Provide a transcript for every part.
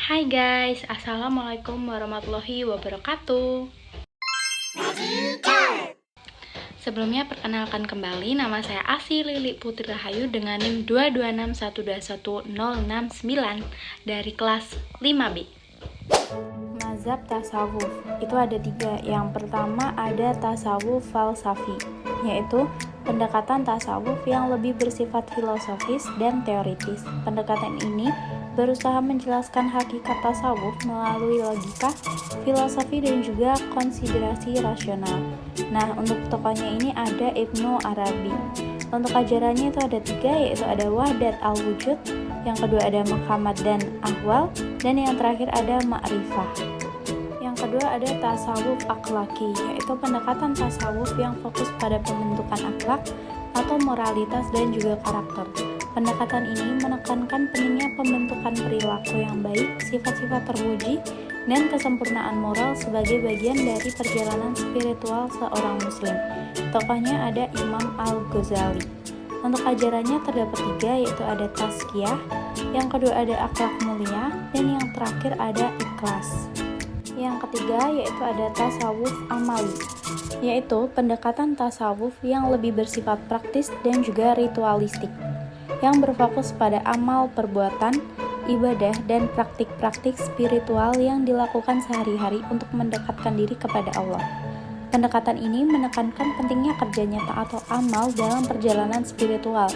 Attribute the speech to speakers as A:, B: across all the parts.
A: Hai guys, Assalamualaikum warahmatullahi wabarakatuh. Sebelumnya perkenalkan kembali, nama saya Asi Lili Putri Rahayu dengan NIM 226121069 dari kelas 5B. Mazhab tasawuf itu ada 3. Yang pertama ada tasawuf falsafi, yaitu pendekatan tasawuf yang lebih bersifat filosofis dan teoritis. Pendekatan ini berusaha menjelaskan hakikat tasawuf melalui logika, filosofi, dan juga konsiderasi rasional. Nah, untuk tokohnya ini ada Ibnu Arabi. Untuk ajarannya itu ada 3, yaitu ada Wahdat al-Wujud, yang kedua ada Maqamat dan Ahwal, dan yang terakhir ada Ma'rifah. Yang kedua ada tasawuf akhlaki, yaitu pendekatan tasawuf yang fokus pada pembentukan akhlak atau moralitas dan juga karakter. Pendekatan ini menekankan pentingnya pembentukan perilaku yang baik, sifat-sifat terpuji, dan kesempurnaan moral sebagai bagian dari perjalanan spiritual seorang muslim. Tokohnya ada Imam Al-Ghazali. Untuk ajarannya terdapat 3, yaitu ada tazkiyah, yang kedua ada akhlak mulia, dan yang terakhir ada ikhlas. Yang ketiga yaitu ada tasawuf amali, yaitu pendekatan tasawuf yang lebih bersifat praktis dan juga ritualistik, yang berfokus pada amal perbuatan, ibadah, dan praktik-praktik spiritual yang dilakukan sehari-hari untuk mendekatkan diri kepada Allah. Pendekatan ini menekankan pentingnya kerja nyata atau amal dalam perjalanan spiritual.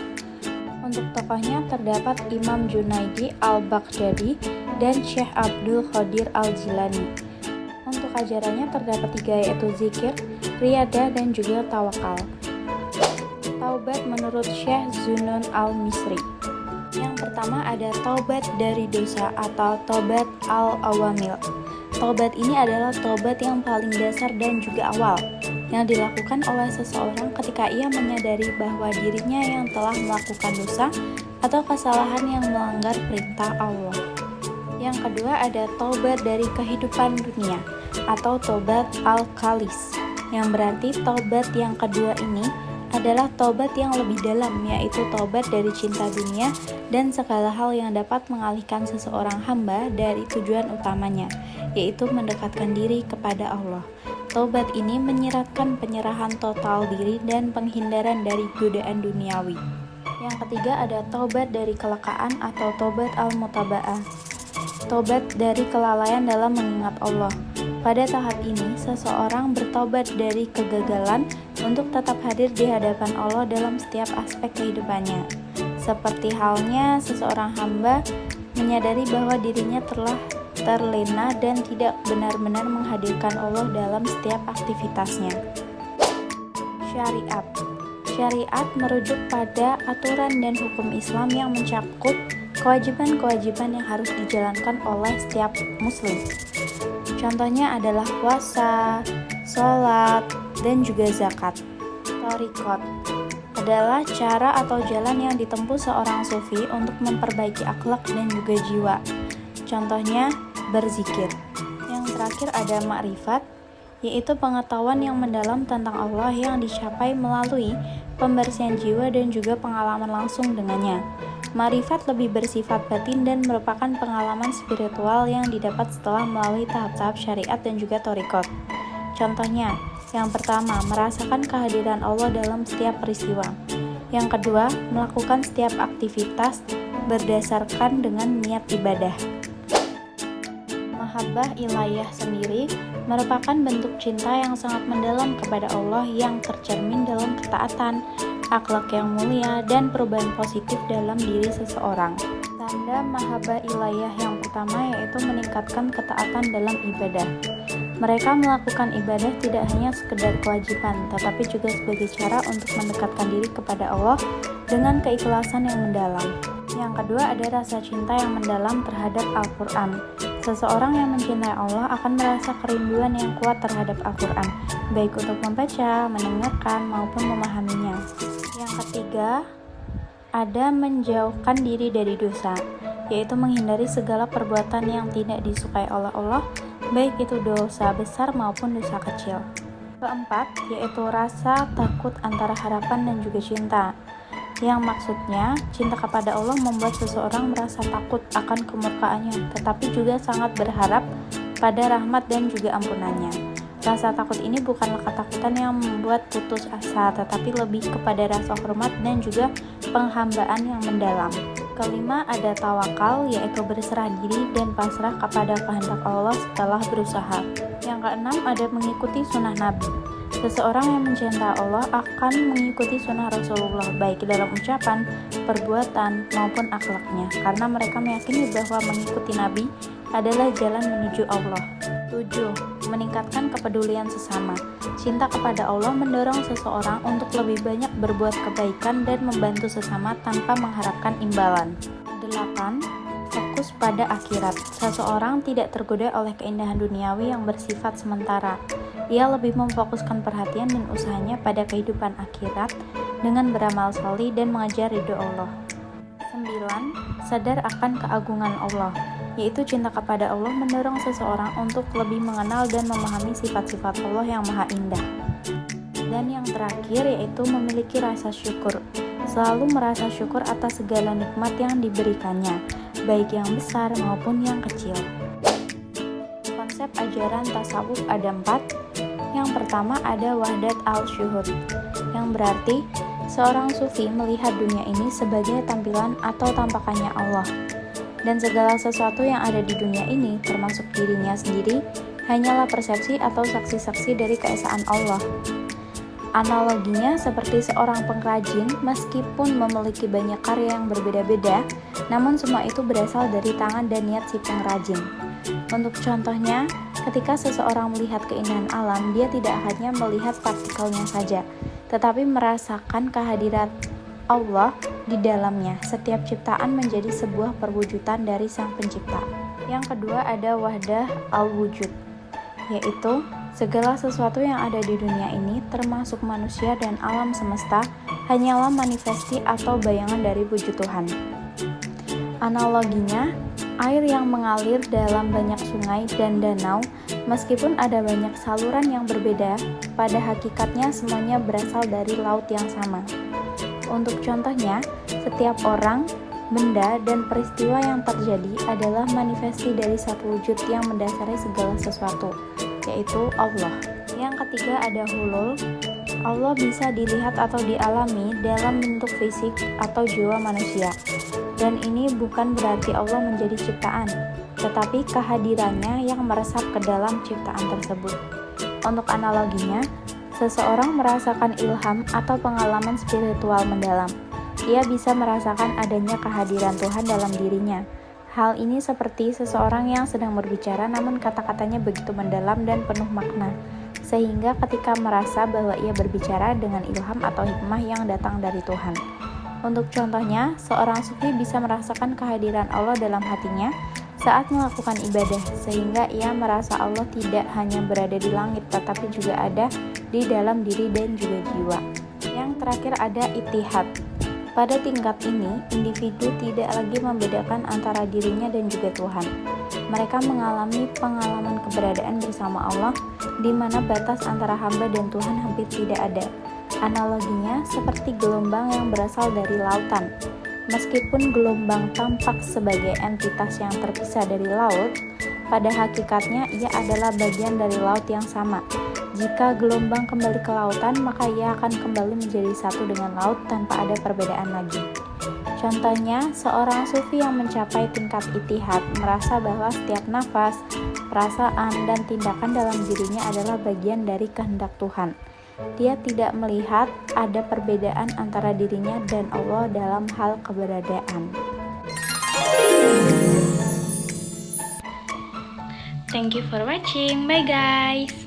A: Untuk tokohnya terdapat Imam Junaidi al-Baghdadi dan Syekh Abdul Qadir al-Jilani. Untuk ajarannya terdapat 3, yaitu zikir, riyadah, dan juga tawakal. Taubat menurut Syekh Zunun al-Misri. Yang pertama ada taubat dari dosa atau taubat al-awamil. Taubat ini adalah taubat yang paling dasar dan juga awal, yang dilakukan oleh seseorang ketika ia menyadari bahwa dirinya yang telah melakukan dosa atau kesalahan yang melanggar perintah Allah. Yang kedua ada taubat dari kehidupan dunia atau taubat al-khalis, yang berarti taubat yang kedua ini adalah taubat yang lebih dalam, yaitu taubat dari cinta dunia dan segala hal yang dapat mengalihkan seseorang hamba dari tujuan utamanya, yaitu mendekatkan diri kepada Allah. Taubat ini menyiratkan penyerahan total diri dan penghindaran dari godaan duniawi. Yang ketiga ada taubat dari kelekaan atau taubat al-mutaba'ah, taubat dari kelalaian dalam mengingat Allah. Pada tahap ini, seseorang bertobat dari kegagalan untuk tetap hadir di hadapan Allah dalam setiap aspek kehidupannya. Seperti halnya seseorang hamba menyadari bahwa dirinya telah terlena dan tidak benar-benar menghadirkan Allah dalam setiap aktivitasnya. Syariat. Syariat merujuk pada aturan dan hukum Islam yang mencakup kewajiban-kewajiban yang harus dijalankan oleh setiap muslim. Contohnya adalah puasa, sholat, dan juga zakat. Thariqat adalah cara atau jalan yang ditempuh seorang sufi untuk memperbaiki akhlak dan juga jiwa. Contohnya berzikir. Yang terakhir ada ma'rifat, yaitu pengetahuan yang mendalam tentang Allah yang dicapai melalui pembersihan jiwa dan juga pengalaman langsung dengannya. Ma'rifat lebih bersifat batin dan merupakan pengalaman spiritual yang didapat setelah melalui tahap-tahap syariat dan juga thariqat. Contohnya, yang pertama, merasakan kehadiran Allah dalam setiap peristiwa. Yang kedua, melakukan setiap aktivitas berdasarkan dengan niat ibadah. Mahabbah ilahiyah sendiri merupakan bentuk cinta yang sangat mendalam kepada Allah yang tercermin dalam ketaatan, akhlak yang mulia, dan perubahan positif dalam diri seseorang. Tanda mahabbah ilahiyah yang pertama yaitu meningkatkan ketaatan dalam ibadah. Mereka melakukan ibadah tidak hanya sekedar kewajiban, tetapi juga sebagai cara untuk mendekatkan diri kepada Allah dengan keikhlasan yang mendalam. Yang kedua ada rasa cinta yang mendalam terhadap Al-Quran. Seseorang yang mencintai Allah akan merasa kerinduan yang kuat terhadap Al-Quran, baik untuk membaca, mendengarkan, maupun memahaminya. Yang ketiga, ada menjauhkan diri dari dosa, yaitu menghindari segala perbuatan yang tidak disukai oleh Allah, baik itu dosa besar maupun dosa kecil. Keempat, yaitu rasa takut antara harapan dan juga cinta. yang maksudnya cinta kepada Allah membuat seseorang merasa takut akan kemurkaannya, tetapi juga sangat berharap pada rahmat dan juga ampunannya. Rasa takut ini bukanlah ketakutan yang membuat putus asa, tetapi lebih kepada rasa hormat dan juga penghambaan yang mendalam. Kelima, ada tawakal, yaitu berserah diri dan pasrah kepada kehendak Allah setelah berusaha. Yang keenam, ada mengikuti sunnah Nabi. Seseorang yang mencintai Allah akan mengikuti sunnah Rasulullah, baik dalam ucapan, perbuatan, maupun akhlaknya, karena mereka meyakini bahwa mengikuti Nabi adalah jalan menuju Allah. 7. Meningkatkan kepedulian sesama. Cinta kepada Allah mendorong seseorang untuk lebih banyak berbuat kebaikan dan membantu sesama tanpa mengharapkan imbalan. 8. Fokus pada akhirat. Seseorang tidak tergoda oleh keindahan duniawi yang bersifat sementara. Ia lebih memfokuskan perhatian dan usahanya pada kehidupan akhirat dengan beramal salih dan mengejar ridho Allah. 9. Sadar akan keagungan Allah, yaitu cinta kepada Allah mendorong seseorang untuk lebih mengenal dan memahami sifat-sifat Allah yang maha indah. Dan yang terakhir yaitu memiliki rasa syukur, selalu merasa syukur atas segala nikmat yang diberikannya, baik yang besar maupun yang kecil. Konsep ajaran tasawuf ada 4. Yang pertama ada wahdat al-syuhud, yang berarti seorang sufi melihat dunia ini sebagai tampilan atau tampakannya Allah, dan segala sesuatu yang ada di dunia ini, termasuk dirinya sendiri, hanyalah persepsi atau saksi-saksi dari keesaan Allah. Analoginya seperti seorang pengrajin, meskipun memiliki banyak karya yang berbeda-beda, namun semua itu berasal dari tangan dan niat si pengrajin. Untuk contohnya, ketika seseorang melihat keindahan alam, dia tidak hanya melihat partikelnya saja, tetapi merasakan kehadiran Allah di dalamnya. Setiap ciptaan menjadi sebuah perwujudan dari Sang Pencipta. Yang kedua ada wahdah al-wujud, yaitu segala sesuatu yang ada di dunia ini, termasuk manusia dan alam semesta, hanyalah manifesti atau bayangan dari wujud Tuhan. Analoginya, air yang mengalir dalam banyak sungai dan danau, meskipun ada banyak saluran yang berbeda, pada hakikatnya semuanya berasal dari laut yang sama. Untuk contohnya, setiap orang, benda, dan peristiwa yang terjadi adalah manifesti dari satu wujud yang mendasari segala sesuatu, yaitu Allah. Yang ketiga ada hulul. Allah bisa dilihat atau dialami dalam bentuk fisik atau jiwa manusia. Dan ini bukan berarti Allah menjadi ciptaan, tetapi kehadirannya yang meresap ke dalam ciptaan tersebut. Untuk analoginya, seseorang merasakan ilham atau pengalaman spiritual mendalam. Ia bisa merasakan adanya kehadiran Tuhan dalam dirinya. Hal ini seperti seseorang yang sedang berbicara namun kata-katanya begitu mendalam dan penuh makna, sehingga ketika merasa bahwa ia berbicara dengan ilham atau hikmah yang datang dari Tuhan. Untuk contohnya, seorang sufi bisa merasakan kehadiran Allah dalam hatinya saat melakukan ibadah, sehingga ia merasa Allah tidak hanya berada di langit, tetapi juga ada di dalam diri dan juga jiwa. Yang terakhir ada ittihad. Pada tingkat ini, individu tidak lagi membedakan antara dirinya dan juga Tuhan. Mereka mengalami pengalaman keberadaan bersama Allah, di mana batas antara hamba dan Tuhan hampir tidak ada. Analoginya seperti gelombang yang berasal dari lautan. Meskipun gelombang tampak sebagai entitas yang terpisah dari laut, pada hakikatnya ia adalah bagian dari laut yang sama. Jika gelombang kembali ke lautan, maka ia akan kembali menjadi satu dengan laut tanpa ada perbedaan lagi. Contohnya, seorang sufi yang mencapai tingkat ittihad merasa bahwa setiap nafas, perasaan, dan tindakan dalam dirinya adalah bagian dari kehendak Tuhan. Dia tidak melihat ada perbedaan antara dirinya dan Allah dalam hal keberadaan. Thank you for watching. Bye guys.